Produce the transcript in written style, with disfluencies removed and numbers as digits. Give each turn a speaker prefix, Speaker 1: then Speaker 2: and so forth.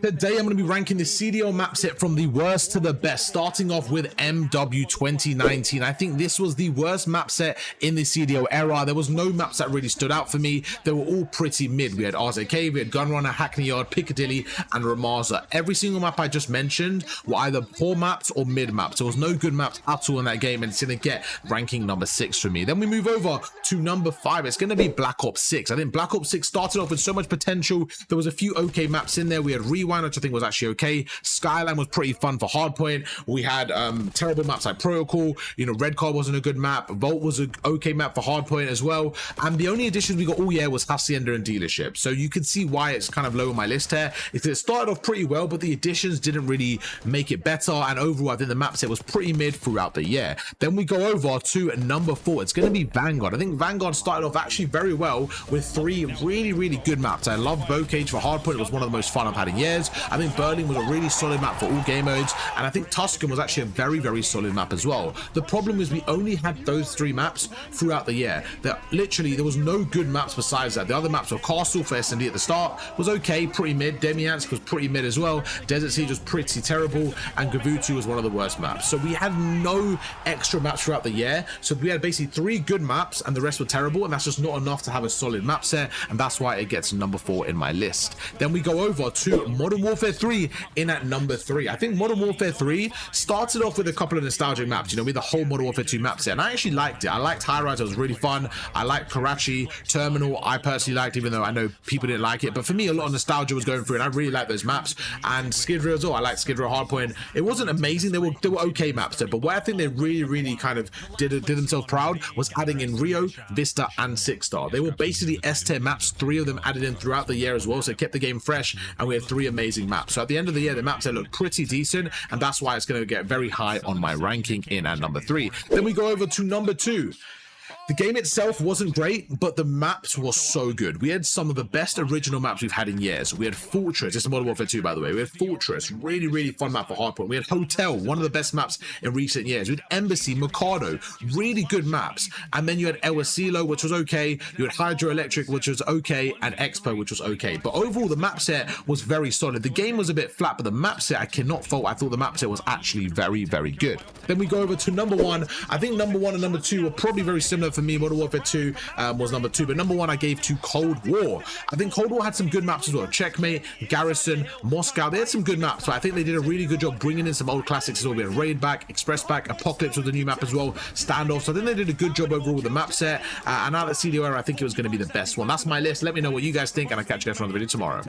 Speaker 1: Today I'm going to be ranking the CDL map set from the worst to the best, starting off with MW 2019. I think this was the worst map set in the CDL era. There was no maps that really stood out for me. They were all pretty mid. We had RZK, we had Gunrunner, Hackney Yard, Piccadilly, and Ramaza. Every single map I just mentioned were either poor maps or mid maps. There was no good maps at all in that game, and it's going to get ranking number 6 for me. Then we move over to number 5. It's going to be Black Ops 6. I think Black Ops 6 started off with so much potential. There was a few okay maps in there. We had Rewind, which I think was actually okay. Skyline was pretty fun for hardpoint. We had terrible maps like Protocol. You know, Red Car wasn't a good map. Vault was an okay map for hardpoint as well. And the only additions we got all year was Hacienda and Dealership. So you can see why it's kind of low on my list here. It started off pretty well, but the additions didn't really make it better. And overall, I think the map set was pretty mid throughout the year. Then we go over to number 4. It's going to be Vanguard. I think Vanguard started off actually very well with 3 really good maps. I love Bocage for hardpoint. It was one of the most fun I've had in years. I think Berlin was a really solid map for all game modes, and I think Tuscan was actually a very solid map as well. The problem is we only had those 3 maps throughout the year. That literally there was no good maps besides that. The other maps were Castle for S&D at the start was okay, pretty mid. Demiansk was pretty mid as well. Desert Siege was pretty terrible, and Gavutu was one of the worst maps. So we had no extra maps throughout the year. So we had basically 3 good maps and the rest were terrible, and that's just not enough to have a solid map set, and that's why it gets number 4 in my list. Then we go over to Modern Warfare 3 in at number 3. I think Modern Warfare 3 started off with a couple of nostalgic maps, you know, with the whole Modern Warfare 2 map set, and I actually liked it. I liked High Rise, it was really fun. I liked Karachi, Terminal, I personally liked, even though I know people didn't like it, but for me a lot of nostalgia was going through, and I really liked those maps. And Skid Row as well, I liked Skid Row Hardpoint. It wasn't amazing, they were okay maps there, but where I think they really kind of did themselves proud was adding in Rio, Vista, and Six Star. They were basically S-tier maps, 3 of them added in throughout the year as well, so it kept the game fresh, and we had 3 amazing maps. So at the end of the year, the maps look pretty decent, and that's why it's going to get very high on my ranking in at number 3. Then we go over to number 2. The game itself wasn't great, but the maps were so good. We had some of the best original maps we've had in years. We had Fortress, it's Modern Warfare 2 by the way. We had Fortress, really fun map for hardpoint. We had Hotel, one of the best maps in recent years. We had Embassy, Mikado, really good maps. And then you had El Asilo, which was okay. You had Hydroelectric, which was okay, and Expo, which was okay. But overall, the map set was very solid. The game was a bit flat, but the map set I cannot fault. I thought the map set was actually very good. Then we go over to number 1. I think number 1 and number 2 were probably very similar for me. Modern Warfare 2 was number 2, but number 1 I gave to Cold War. I think Cold War had some good maps as well. Checkmate, Garrison, Moscow, they had some good maps, but I think they did a really good job bringing in some old classics as well. We had Raid Back, Express Back, Apocalypse was the new map as well, Standoff. So I think they did a good job overall with the map set, and out of the CDL era, I think it was going to be the best one. That's my list. Let me know what you guys think, and I'll catch you guys for another video tomorrow.